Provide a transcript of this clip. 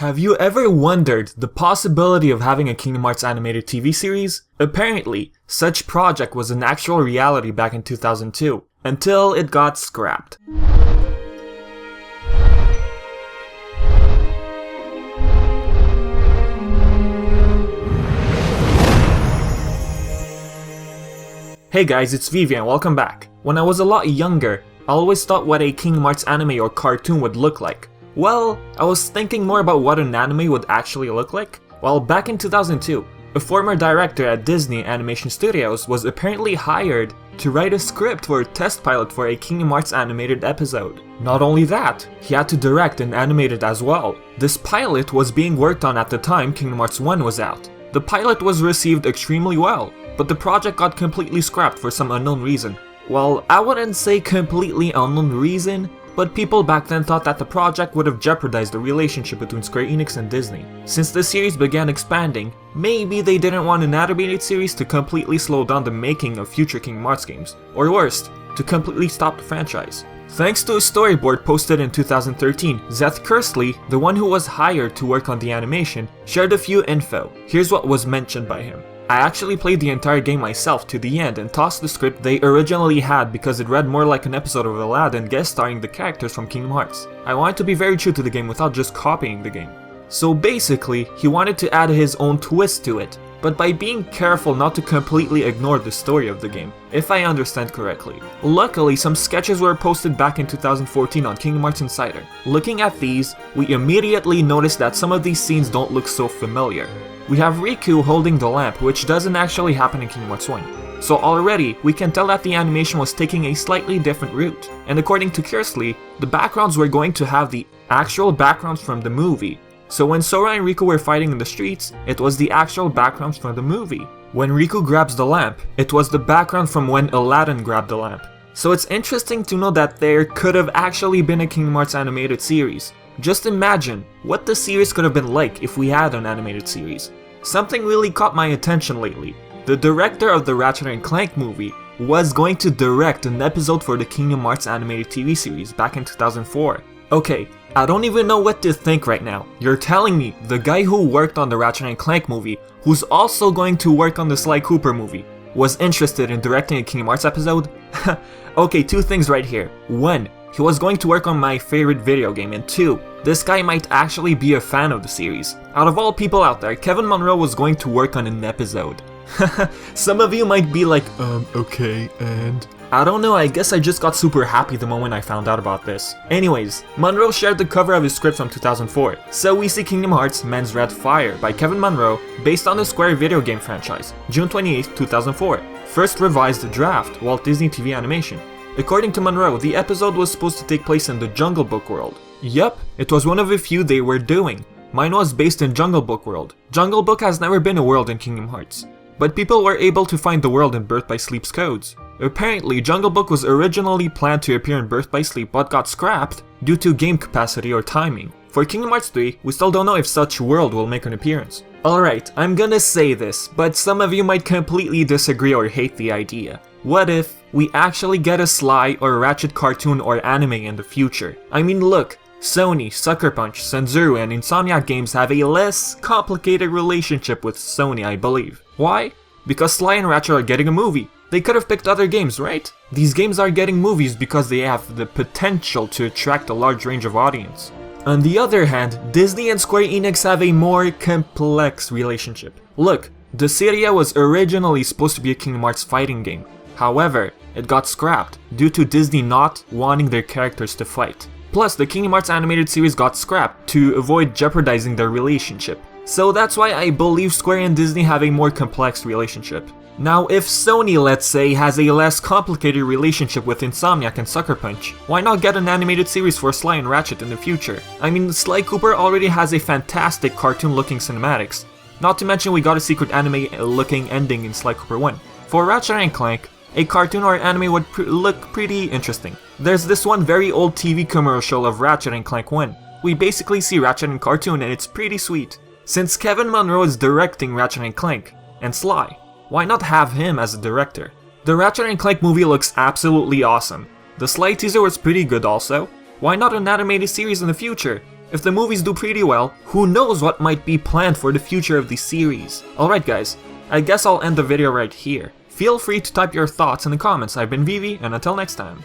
Have you ever wondered the possibility of having a Kingdom Hearts animated TV series? Apparently, such project was an actual reality back in 2002, until it got scrapped. Hey guys, it's Vivian, welcome back. When I was a lot younger, I always thought what a Kingdom Hearts anime or cartoon would look like. Well, I was thinking more about what an anime would actually look like. Well, back in 2002, a former director at Disney Animation Studios was apparently hired to write a script for a test pilot for a Kingdom Hearts animated episode. Not only that, he had to direct and animate it as well. This pilot was being worked on at the time Kingdom Hearts 1 was out. The pilot was received extremely well, but the project got completely scrapped for some unknown reason. Well, I wouldn't say completely unknown reason, but people back then thought that the project would have jeopardized the relationship between Square Enix and Disney. Since the series began expanding, maybe they didn't want an animated series to completely slow down the making of future Kingdom Hearts games, or worst, to completely stop the franchise. Thanks to a storyboard posted in 2013, Seth Kersley, the one who was hired to work on the animation, shared a few info. Here's what was mentioned by him. I actually played the entire game myself to the end and tossed the script they originally had because it read more like an episode of Aladdin guest starring the characters from Kingdom Hearts. I wanted to be very true to the game without just copying the game. So basically, he wanted to add his own twist to it, but by being careful not to completely ignore the story of the game, if I understand correctly. Luckily, some sketches were posted back in 2014 on KhInsider. Looking at these, we immediately noticed that some of these scenes don't look so familiar. We have Riku holding the lamp, which doesn't actually happen in Kingdom Hearts 1. So already, we can tell that the animation was taking a slightly different route. And according to Kersley, the backgrounds were going to have the actual backgrounds from the movie. So when Sora and Riku were fighting in the streets, it was the actual backgrounds from the movie. When Riku grabs the lamp, it was the background from when Aladdin grabbed the lamp. So it's interesting to know that there could have actually been a Kingdom Hearts animated series. Just imagine what the series could have been like if we had an animated series. Something really caught my attention lately. The director of the Ratchet and Clank movie was going to direct an episode for the Kingdom Hearts animated TV series back in 2004. Okay, I don't even know what to think right now. You're telling me the guy who worked on the Ratchet and Clank movie, who's also going to work on the Sly Cooper movie, was interested in directing a Kingdom Hearts episode? Okay, two things right here. One, he was going to work on my favorite video game, and two, this guy might actually be a fan of the series. Out of all people out there, Kevin Munroe was going to work on an episode. Some of you might be like, okay, and... I don't know, I guess I just got super happy the moment I found out about this. Anyways, Munroe shared the cover of his script from 2004. So we see Kingdom Hearts Men's Red Fire by Kevin Munroe, based on the Square video game franchise, June 28, 2004. First revised draft, Walt Disney TV animation. According to Munroe, the episode was supposed to take place in the Jungle Book world. Yup, it was one of a few they were doing. Mine was based in Jungle Book world. Jungle Book has never been a world in Kingdom Hearts, but people were able to find the world in Birth by Sleep's codes. Apparently, Jungle Book was originally planned to appear in Birth by Sleep but got scrapped due to game capacity or timing. For Kingdom Hearts 3, we still don't know if such world will make an appearance. Alright, I'm gonna say this, but some of you might completely disagree or hate the idea. What if we actually get a Sly or Ratchet cartoon or anime in the future? I mean look, Sony, Sucker Punch, Sanzuru, and Insomniac Games have a less complicated relationship with Sony, I believe. Why? Because Sly and Ratchet are getting a movie. They could have picked other games, right? These games are getting movies because they have the potential to attract a large range of audience. On the other hand, Disney and Square Enix have a more complex relationship. Look, Dissidia was originally supposed to be a Kingdom Hearts fighting game. However, it got scrapped due to Disney not wanting their characters to fight. Plus, the Kingdom Hearts animated series got scrapped to avoid jeopardizing their relationship. So that's why I believe Square and Disney have a more complex relationship. Now, if Sony, let's say, has a less complicated relationship with Insomniac and Sucker Punch, why not get an animated series for Sly and Ratchet in the future? I mean, Sly Cooper already has a fantastic cartoon-looking cinematics. Not to mention we got a secret anime-looking ending in Sly Cooper 1. For Ratchet and Clank, a cartoon or anime would look pretty interesting. There's this one very old TV commercial of Ratchet and Clank 1. We basically see Ratchet in cartoon and it's pretty sweet. Since Kevin Munroe is directing Ratchet and Clank and Sly, why not have him as a director? The Ratchet and Clank movie looks absolutely awesome. The Sly teaser was pretty good also. Why not an animated series in the future? If the movies do pretty well, who knows what might be planned for the future of the series. Alright guys, I guess I'll end the video right here. Feel free to type your thoughts in the comments. I've been Vivi, and until next time.